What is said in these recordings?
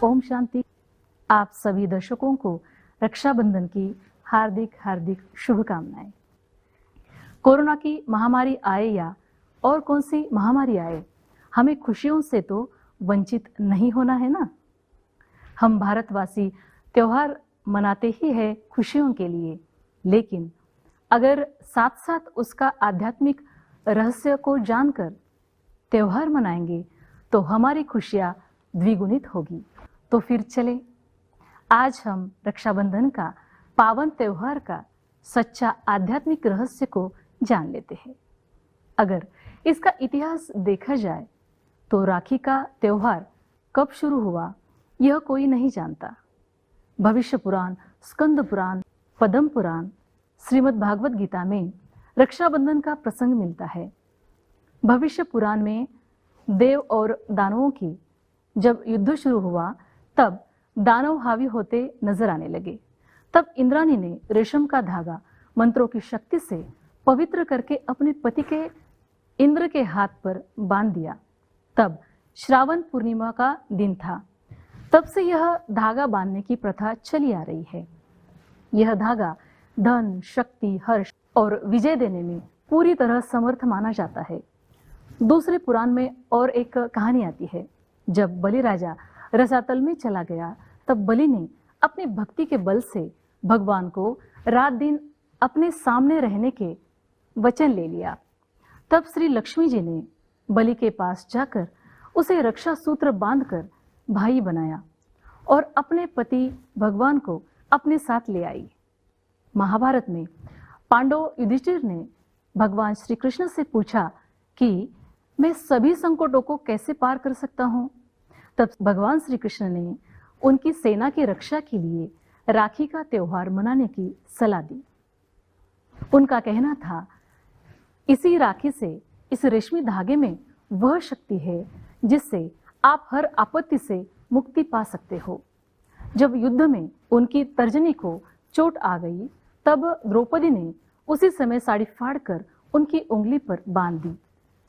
ओम शांति। आप सभी दर्शकों को रक्षाबंधन की हार्दिक हार्दिक शुभकामनाएं। कोरोना की महामारी आए या और कौन सी महामारी आए, हमें खुशियों से तो वंचित नहीं होना है ना। हम भारतवासी त्योहार मनाते ही है खुशियों के लिए, लेकिन अगर साथ साथ उसका आध्यात्मिक रहस्य को जानकर त्योहार मनाएंगे तो हमारी खुशियां द्विगुणित होगी। तो फिर चले, आज हम रक्षाबंधन का पावन त्योहार का सच्चा आध्यात्मिक रहस्य को जान लेते हैं। अगर इसका इतिहास देखा जाए तो राखी का त्योहार कब शुरू हुआ यह कोई नहीं जानता। भविष्य पुराण, स्कंद पुराण, पद्म पुराण, श्रीमद् भागवत गीता में रक्षाबंधन का प्रसंग मिलता है। भविष्य पुराण में देव और दानवों की जब युद्ध शुरू हुआ तब दानव हावी होते नजर आने लगे। तब इंद्राणी ने रेशम का धागा मंत्रों की शक्ति से पवित्र करके अपने पति के इंद्र के हाथ पर बांध दिया। तब श्रावण पूर्णिमा का दिन था। तब से यह धागा बांधने की प्रथा चली आ रही है। यह धागा धन, शक्ति, हर्ष और विजय देने में पूरी तरह समर्थ माना जाता है। दूसरे पुराण में और एक कहानी आती है। जब बलि राजा रसातल में चला गया तब बलि ने अपनी भक्ति के बल से भगवान को रात दिन अपने सामने रहने के वचन ले लिया। तब श्री लक्ष्मी जी ने बलि के पास जाकर उसे रक्षा सूत्र बांधकर भाई बनाया और अपने पति भगवान को अपने साथ ले आई। महाभारत में पांडव युधिष्ठिर ने भगवान श्री कृष्ण से पूछा कि मैं सभी संकटों को कैसे पार कर सकता हूं। तब भगवान श्री कृष्ण ने उनकी सेना की रक्षा के लिए राखी का त्योहार मनाने की सलाह दी। उनका कहना था, इसी राखी से, इस रेशमी धागे में वह शक्ति है जिससे आप हर आपत्ति से मुक्ति पा सकते हो। जब युद्ध में उनकी तर्जनी को चोट आ गई तब द्रौपदी ने उसी समय साड़ी फाड़कर उनकी उंगली पर बांध दी।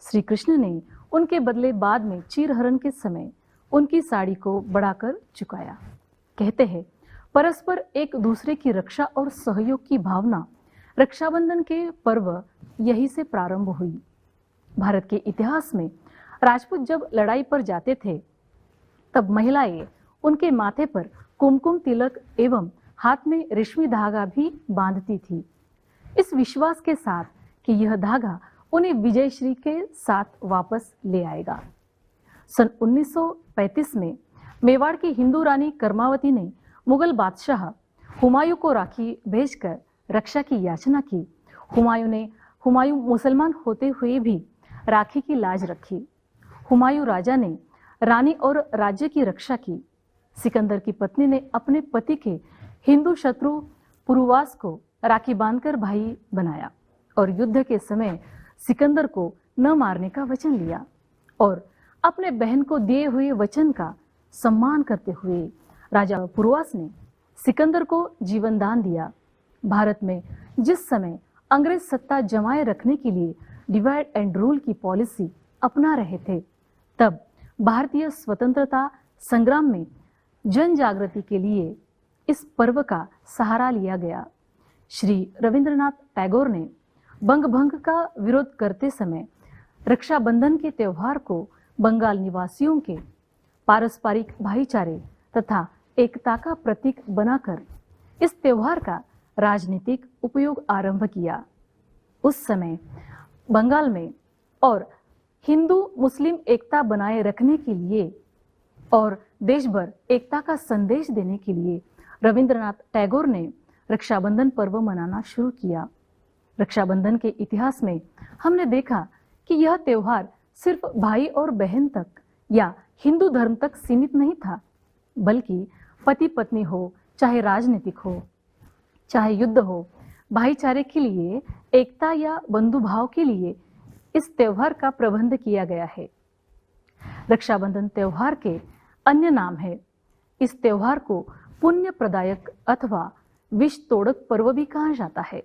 श्री कृष्ण ने उनके बदले बाद में चीरहरण के समय उनकी साड़ी को बढ़ाकर चुकाया। कहते हैं, परस्पर एक दूसरे की रक्षा और सहयोग की भावना रक्षाबंधन के पर्व यही से प्रारंभ हुई। भारत के इतिहास में राजपूत जब लड़ाई पर जाते थे तब महिलाएं उनके माथे पर कुमकुम तिलक एवं हाथ में रेशमी धागा भी बांधती थी, इस विश्वास के साथ कि यह धागा उन्हें विजयश्री के साथ वापस ले आएगा। सन 1935 में मेवाड़ की हिंदू रानी कर्मावती ने मुगल बादशाह हुमायूं को राखी भेजकर रक्षा की याचना की। हुमायूं मुसलमान होते हुए भी राखी की लाज रखी। हुमायूं राजा ने रानी और राज्य की रक्षा की। सिकंदर की पत्नी ने अपने पति के हिंदू शत्रु पुरुवास को राखी बांधकर भाई बनाया और युद्ध के समय सिकंदर को न मारने का वचन लिया और अपने बहन को दिए हुए वचन का सम्मान करते हुए राजा पुरुवास ने सिकंदर को जीवन दान दिया। भारत में जिस समय अंग्रेज सत्ता जमाए रखने के लिए डिवाइड एंड रूल की पॉलिसी अपना रहे थे तब भारतीय स्वतंत्रता संग्राम में जन जागृति के लिए इस पर्व का सहारा लिया गया। श्री रविंद्रनाथ टैगोर ने बंग भंग का विरोध करते समय रक्षाबंधन के त्योहार को बंगाल निवासियों के पारस्परिक भाईचारे तथा एकता का प्रतीक बनाकर इस त्योहार का राजनीतिक उपयोग आरंभ किया। उस समय बंगाल में और हिंदू मुस्लिम एकता बनाए रखने के लिए और देश भर एकता का संदेश देने के लिए रविंद्रनाथ टैगोर ने रक्षाबंधन पर्व मनाना शुरू किया। रक्षाबंधन के इतिहास में हमने देखा कि यह त्योहार सिर्फ भाई और बहन तक या हिंदू धर्म तक सीमित नहीं था, बल्कि पति पत्नी हो, चाहे राजनीतिक हो, चाहे युद्ध हो, भाईचारे के लिए, एकता या बंधुभाव के लिए इस त्योहार का प्रबंध किया गया है। रक्षाबंधन त्योहार के अन्य नाम है। इस त्योहार को पुण्य प्रदायक अथवा विष तोड़क पर्व भी कहा जाता है।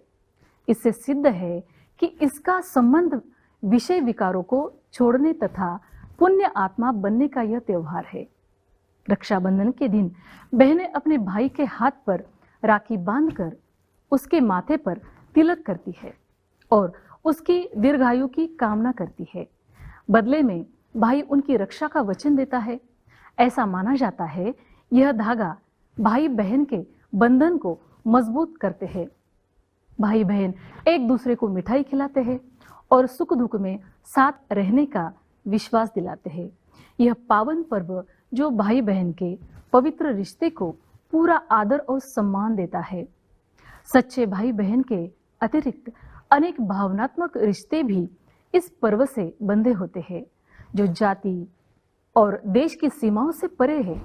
इससे सिद्ध है कि इसका संबंध विषय विकारों को छोड़ने तथा पुण्य आत्मा बनने का यह त्योहार है। रक्षाबंधन के दिन बहनें अपने भाई के हाथ पर राखी बांधकर उसके माथे पर तिलक करती है और उसकी दीर्घायु की कामना करती है। बदले में भाई उनकी रक्षा का वचन देता है। ऐसा माना जाता है यह धागा भाई बहन के बंधन को मजबूत करते हैं। भाई बहन एक दूसरे को मिठाई खिलाते हैं और सुख दुख में साथ रहने का विश्वास दिलाते हैं। यह पावन पर्व जो भाई बहन के पवित्र रिश्ते को पूरा आदर और सम्मान देता है। सच्चे भाई बहन के अतिरिक्त अनेक भावनात्मक रिश्ते भी इस पर्व से बंधे होते हैं जो जाति और देश की सीमाओं से परे है।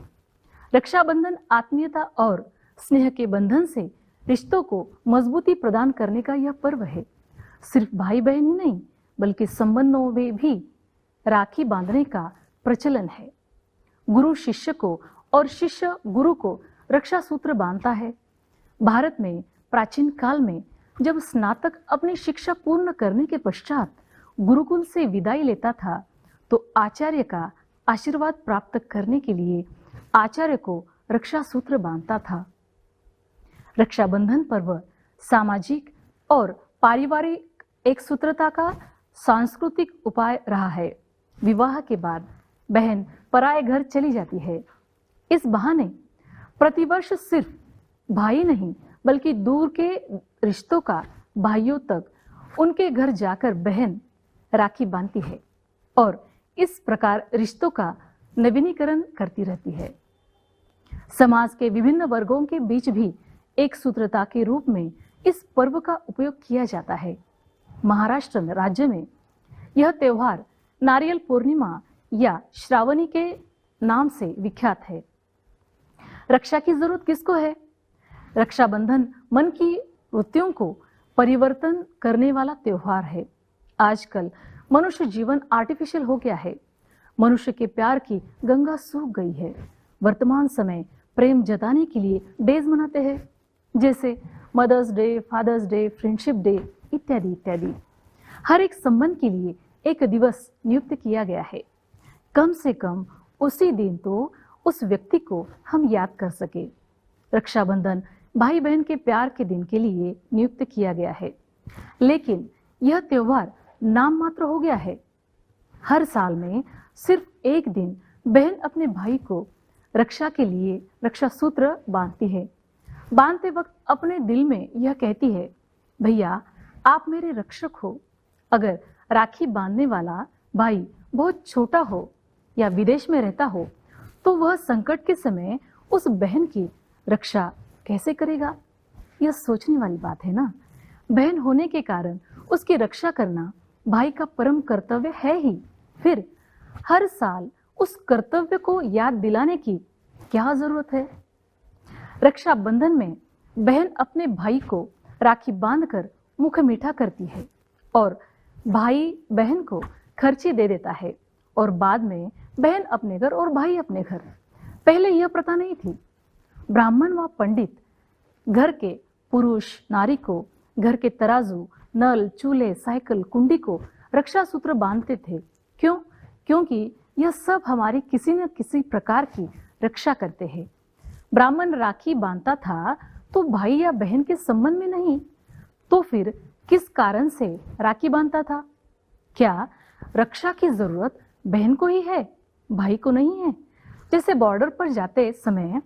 रक्षाबंधन आत्मीयता और स्नेह के बंधन से रिश्तों को मजबूती प्रदान करने का यह पर्व है। सिर्फ भाई बहन ही नहीं बल्कि संबंधों में भी राखी बांधने का प्रचलन है। गुरु शिष्य को और शिष्य गुरु को रक्षा सूत्र बांधता है। भारत में प्राचीन काल में जब स्नातक अपनी शिक्षा पूर्ण करने के पश्चात गुरुकुल से विदाई लेता था तो आचार्य का आशीर्वाद प्राप्त करने के लिए आचार्य को रक्षा सूत्र बांधता था। रक्षाबंधन पर्व सामाजिक और पारिवारिक एकसूत्रता का सांस्कृतिक उपाय रहा है। विवाह के बाद बहन पराये घर चली जाती है। इस बहाने प्रतिवर्ष सिर्फ भाई नहीं बल्कि दूर के रिश्तों का भाइयों तक उनके घर जाकर बहन राखी बांधती है और इस प्रकार रिश्तों का नवीनीकरण करती रहती है। समाज के विभिन्न वर्गों के बीच भी एक सूत्रता के रूप में इस पर्व का उपयोग किया जाता है। महाराष्ट्र राज्य में यह त्योहार नारियल पूर्णिमा या श्रावणी के नाम से विख्यात है। रक्षा की जरूरत किसको है? रक्षाबंधन मन की वृत्तियों को परिवर्तन करने वाला त्योहार है। आजकल मनुष्य जीवन आर्टिफिशियल हो गया है। मनुष्य के प्यार की गंगा सूख गई है। वर्तमान समय प्रेम जताने के लिए डेज मनाते हैं जैसे mother's day, father's day, friendship day इत्यादि इत्यादि। हर एक संबंध के लिए एक दिवस नियुक्त किया गया है। कम से कम उसी दिन तो उस व्यक्ति को हम याद कर सके। रक्षाबंधन भाई बहन के प्यार के दिन के लिए नियुक्त किया गया है, लेकिन यह त्योहार नाम मात्र हो गया है। हर साल में सिर्फ एक दिन बहन अपने भाई को रक्षा के लिए रक्षा सूत्र बांधती है। बांधते वक्त अपने दिल में यह कहती है, भैया आप मेरे रक्षक हो। अगर राखी बांधने वाला भाई बहुत छोटा हो या विदेश में रहता हो तो वह संकट के समय उस बहन की रक्षा कैसे करेगा? यह सोचने वाली बात है ना। बहन होने के कारण उसकी रक्षा करना भाई का परम कर्तव्य है ही। फिर हर साल उस कर्तव्य को याद दिलाने की क्या जरूरत है? रक्षाबंधन में बहन अपने भाई को राखी बांधकर मुख मीठा करती है और भाई बहन को खर्ची दे देता है और बाद में बहन अपने घर और भाई अपने घर। पहले यह प्रथा नहीं थी। ब्राह्मण व पंडित घर के पुरुष नारी को घर के तराजू, नल, चूल्हे, साइकिल, कुंडी को रक्षा सूत्र बांधते थे। क्यों? क्योंकि यह सब हमारी किसी न किसी प्रकार की रक्षा करते हैं। ब्राह्मण राखी बांधता था तो भाई या बहन के संबंध में नहीं, तो फिर किस कारण से राखी बांधता था? क्या रक्षा की जरूरत बहन को ही है, भाई को नहीं है? जैसे बॉर्डर पर जाते समय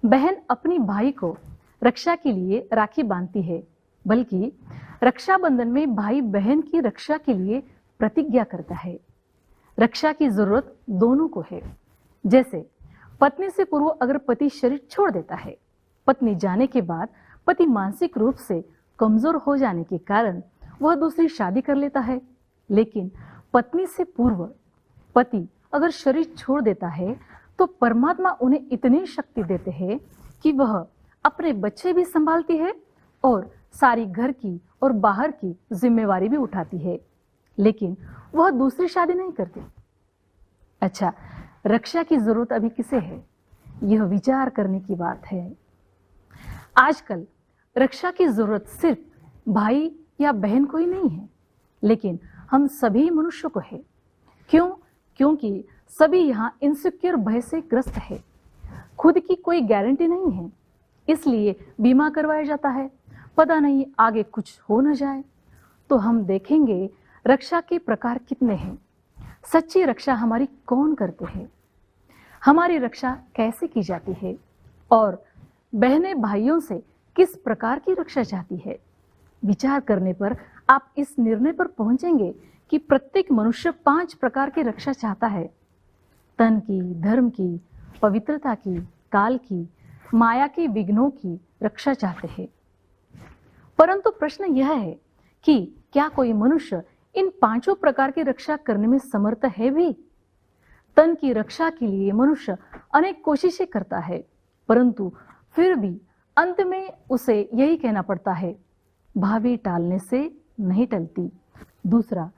बहन अपनी भाई को रक्षा के लिए राखी बांधती है, बल्कि रक्षाबंधन में भाई बहन की रक्षा के लिए प्रतिज्ञा करता है। रक्षा की जरूरत दोनों को है। जैसे पत्नी से पूर्व अगर पति शरीर छोड़ देता है, पत्नी जाने के बाद पति मानसिक रूप से कमजोर हो जाने के कारण वह दूसरी शादी कर लेता है, लेकिन पत्नी से पूर्व पति अगर शरीर छोड़ देता है तो परमात्मा उन्हें इतनी शक्ति देते हैं कि वह अपने बच्चे भी संभालती है और सारी घर की और बाहर की जिम्मेवारी भी उठाती है, लेकिन वह दूसरी शादी नहीं करती। अच्छा, रक्षा की जरूरत अभी किसे है? यह विचार करने की बात है। आजकल रक्षा की जरूरत सिर्फ भाई या बहन को ही नहीं है, लेकिन हम सभी मनुष्यों को है। क्यों? क्योंकि सभी यहाँ इनसिक्योर भय से ग्रस्त है। खुद की कोई गारंटी नहीं है, इसलिए बीमा करवाया जाता है, पता नहीं आगे कुछ हो न जाए। तो हम देखेंगे रक्षा के प्रकार कितने हैं, सच्ची रक्षा हमारी कौन करते हैं, हमारी रक्षा कैसे की जाती है और बहनें भाइयों से किस प्रकार की रक्षा चाहती है। विचार करने पर आप इस निर्णय पर पहुंचेंगे कि प्रत्येक मनुष्य 5 प्रकार की रक्षा चाहता है। तन की, धर्म की, पवित्रता की, काल की, माया के विघ्नों की रक्षा चाहते हैं। परंतु प्रश्न यह है कि क्या कोई मनुष्य इन 5 प्रकार की रक्षा करने में समर्थ है भी? तन की रक्षा के लिए मनुष्य अनेक कोशिशें करता है, परंतु फिर भी अंत में उसे यही कहना पड़ता है, भावी टालने से नहीं टलती। दूसरा,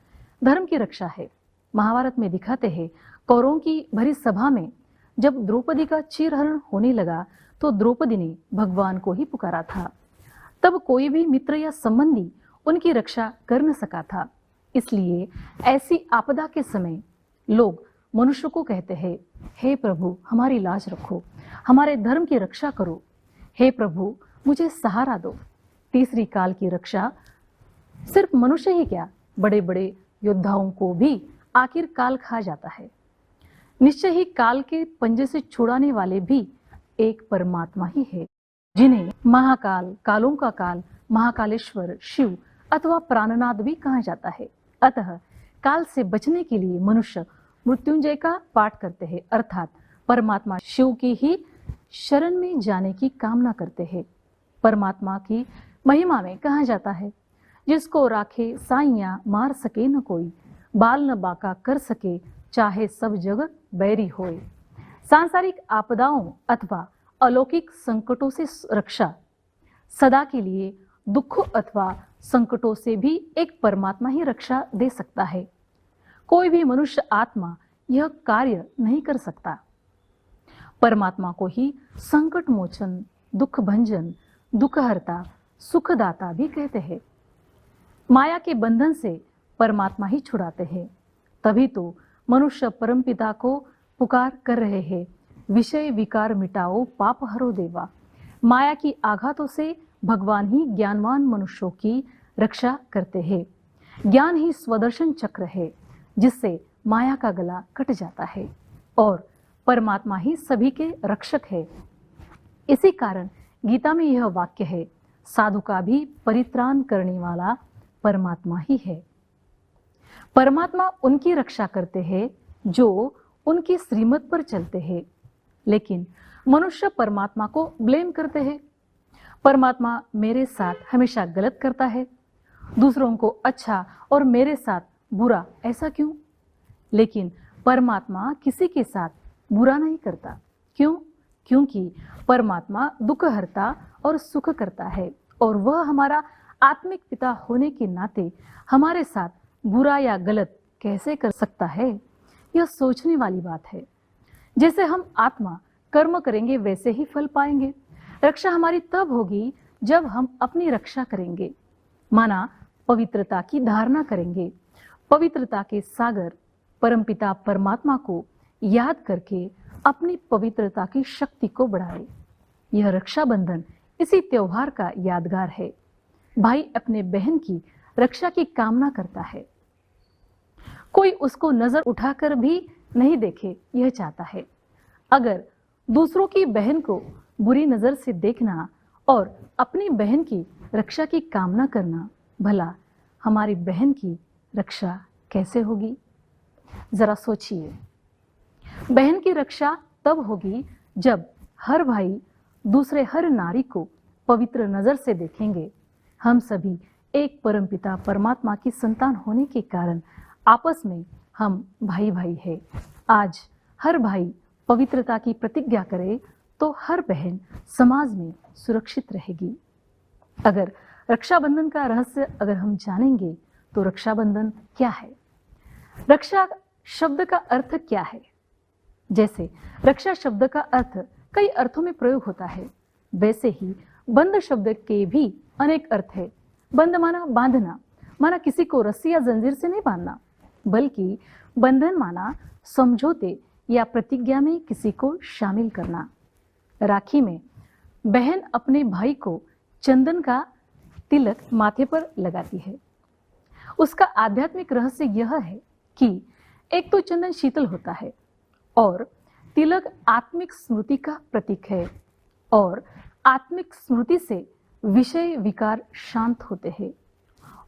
धर्म की रक्षा है। महाभारत में दिखाते हैं, कौरवों की भरी सभा में जब द्रौपदी का चीरहरण होने लगा तो द्रौपदी ने भगवान को ही पुकारा था। तब कोई भी मित्र या संबंधी उनकी रक्षा कर न सका था। इसलिए ऐसी आपदा के समय लोग मनुष्य को कहते हैं, हे प्रभु हमारी लाज रखो, हमारे धर्म की रक्षा करो, हे प्रभु मुझे सहारा दो। तीसरी, काल की रक्षा। सिर्फ मनुष्य ही क्या, बड़े बड़े योद्धाओं को भी आखिर काल खा जाता है। निश्चय ही काल के पंजे से छुड़ाने वाले भी एक परमात्मा ही है, जिन्हें महाकाल, कालों का काल, महाकालेश्वर, शिव अथवा प्राणनाथ भी कहा जाता है। अतः काल से बचने के लिए मनुष्य मृत्युंजय का पाठ करते हैं, अर्थात परमात्मा शिव की ही शरण में जाने की कामना करते हैं। परमात्मा की महिमा में कहा जाता है, जिसको राखे साइया मार सके न कोई, बाल न बाका कर सके चाहे सब जगत बैरी होए। सांसारिक आपदाओं अथवा अलौकिक संकटों से रक्षा, सदा के लिए दुखों अथवा संकटों से भी एक परमात्मा ही रक्षा दे सकता है। कोई भी मनुष्य आत्मा यह कार्य नहीं कर सकता। परमात्मा को ही संकट मोचन, दुख भंजन, दुखहर्ता, सुखदाता भी कहते हैं। माया के बंधन से परमात्मा ही छुड़ाते हैं। तभी तो मनुष्य परमपिता को पुकार कर रहे हैं, विषय विकार मिटाओ पाप हरो देवा। माया की आघातों से भगवान ही ज्ञानवान मनुष्यों की रक्षा करते हैं। ज्ञान ही स्वदर्शन चक्र है, जिससे माया का गला कट जाता है और परमात्मा ही सभी के रक्षक है। इसी कारण गीता में यह वाक्य है, साधु का भी परित्राण करने वाला परमात्मा ही है। परमात्मा उनकी रक्षा करते हैं जो उनकी श्रीमत पर चलते हैं, लेकिन मनुष्य परमात्मा को ब्लेम करते हैं। परमात्मा मेरे साथ हमेशा गलत करता है, दूसरों को अच्छा और मेरे साथ बुरा, ऐसा क्यों? लेकिन परमात्मा किसी के साथ बुरा नहीं करता। क्यों? क्योंकि परमात्मा दुखहर्ता और सुख करता है और वह हमारा आत्मिक पिता होने के नाते हमारे साथ बुरा या गलत कैसे कर सकता है? यह सोचने वाली बात है। जैसे हम आत्मा कर्म करेंगे वैसे ही फल पाएंगे। रक्षा हमारी तब होगी जब हम अपनी रक्षा करेंगे, माना पवित्रता की धारणा करेंगे। पवित्रता के सागर परमपिता परमात्मा को याद करके अपनी पवित्रता की शक्ति को बढ़ाए। यह रक्षाबंधन इसी त्योहार का यादगार है। भाई अपने बहन की रक्षा की कामना करता है, कोई उसको नजर उठाकर भी नहीं देखे, यह चाहता है। अगर दूसरों की बहन को बुरी नजर से देखना और अपनी बहन की रक्षा की कामना करना, भला हमारी बहन की रक्षा कैसे होगी? जरा सोचिए। बहन की रक्षा तब होगी जब हर भाई दूसरे हर नारी को पवित्र नजर से देखेंगे। हम सभी एक परमपिता परमात्मा की संतान होने के कारण आपस में हम भाई भाई है। आज हर भाई पवित्रता की प्रतिज्ञा करे तो हर बहन समाज में सुरक्षित रहेगी। अगर रक्षाबंधन का रहस्य अगर हम जानेंगे तो रक्षाबंधन क्या है, रक्षा शब्द का अर्थ क्या है। जैसे रक्षा शब्द का अर्थ कई अर्थों में प्रयोग होता है, वैसे ही बंध शब्द के भी अनेक अर्थ है। बंध माना बांधना, माना किसी को रस्सी या जंजीर से नहीं बांधना, बल्कि बंधन माना समझौते या प्रतिज्ञा में किसी को शामिल करना। राखी में बहन अपने भाई को चंदन का तिलक माथे पर लगाती है। उसका आध्यात्मिक रहस्य यह है कि एक तो चंदन शीतल होता है और तिलक आत्मिक स्मृति का प्रतीक है, और आत्मिक स्मृति से विषय विकार शांत होते हैं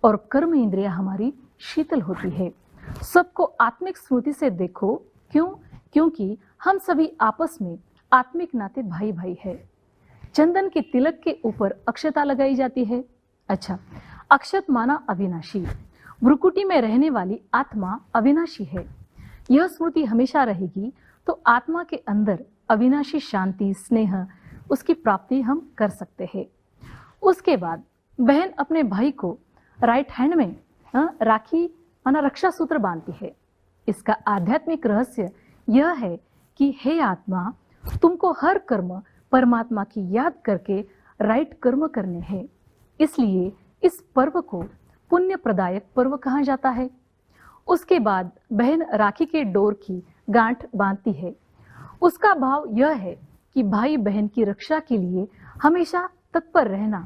और कर्म इंद्रिया हमारी शीतल होती है। सबको आत्मिक स्मृति से देखो। क्यों? क्योंकि हम सभी आपस में आत्मिक नाते भाई भाई है। चंदन के तिलक के ऊपर अक्षता लगाई जाती है। अच्छा, अक्षत माना अविनाशी। भ्रुकुटी में रहने वाली आत्मा अविनाशी है। यह स्मृति हमेशा रहेगी तो आत्मा के अंदर अविनाशी शांति, स्नेह, उसकी प्राप्ति हम कर सकते हैं। उसके बाद बहन अपने भाई को राइट हैंड में राखी माना रक्षा सूत्र बांधती है। इसका आध्यात्मिक रहस्य यह है कि हे आत्मा, तुमको हर कर्म परमात्मा की याद करके राइट कर्म करने हैं। इसलिए इस पर्व को पुण्य प्रदायक पर्व कहा जाता है। उसके बाद बहन राखी के डोर की गांठ बांधती है। उसका भाव यह है कि भाई बहन की रक्षा के लिए हमेशा तत्पर रहना।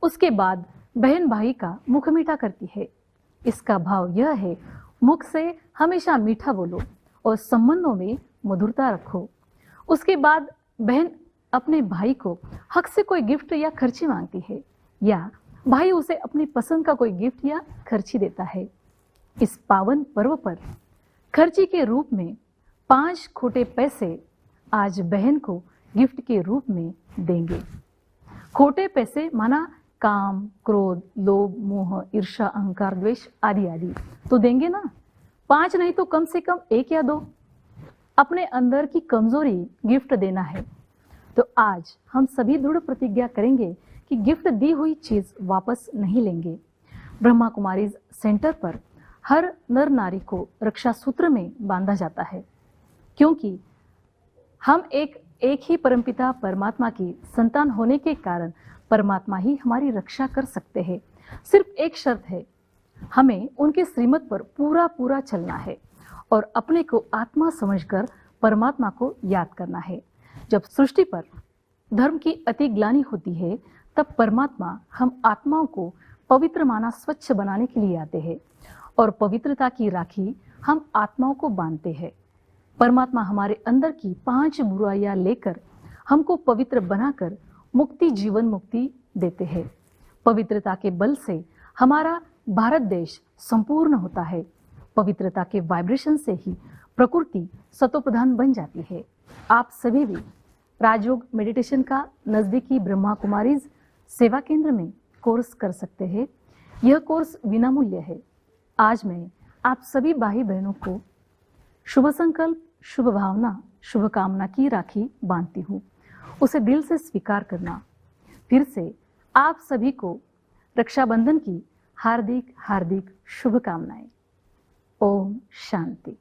उसके बाद बहन भाई का मुख मीठा करती है। इसका भाव यह है, मुख से हमेशा मीठा बोलो और संबंधों में मधुरता रखो। उसके बाद बहन अपने भाई को हक से कोई गिफ्ट या खर्ची मांगती है, या भाई उसे अपनी पसंद का कोई गिफ्ट या खर्ची देता है। इस पावन पर्व पर खर्ची के रूप में 5 खोटे पैसे आज बहन को गिफ्ट के रूप में देंगे। खोटे पैसे माना काम, क्रोध, लोभ, मोह, ईर्ष्या, अहंकार, द्वेष आदि आदि तो देंगे ना। 5 नहीं तो कम से कम 1 या 2 अपने अंदर की कमजोरी गिफ्ट देना है। तो आज हम सभी दृढ़ प्रतिज्ञा करेंगे कि गिफ्ट दी हुई चीज वापस नहीं लेंगे। ब्रह्मा कुमारीज सेंटर पर हर नर नारी को रक्षा सूत्र में बांधा जाता है, क्योंकि हम एक ही परमपिता परमात्मा की संतान होने के कारण परमात्मा ही हमारी रक्षा कर सकते हैं। सिर्फ एक शर्त है, हमें उनके श्रीमत पर पूरा पूरा चलना है और अपने को आत्मा समझकर परमात्मा को याद करना है। जब सृष्टि पर धर्म की अति ग्लानि होती है, तब परमात्मा हम आत्माओं को पवित्र माना स्वच्छ बनाने के लिए आते हैं और पवित्रता की राखी हम आत्माओं को बांधते हैं। परमात्मा हमारे अंदर की 5 बुराइयां लेकर हमको पवित्र बनाकर मुक्ति, जीवन मुक्ति देते हैं। पवित्रता के बल से हमारा भारत देश संपूर्ण होता है। पवित्रता के वाइब्रेशन से ही प्रकृति सतोप्रधान बन जाती है। आप सभी भी राजयोग मेडिटेशन का नजदीकी ब्रह्मा कुमारीज सेवा केंद्र में कोर्स कर सकते हैं। यह कोर्स विनामूल्य है। आज मैं आप सभी भाई बहनों को शुभ संकल्प, शुभ भावना, शुभ कामना की राखी बांधती हूँ। उसे दिल से स्वीकार करना। फिर से आप सभी को रक्षाबंधन की हार्दिक हार्दिक शुभकामनाएं। ओम शांति।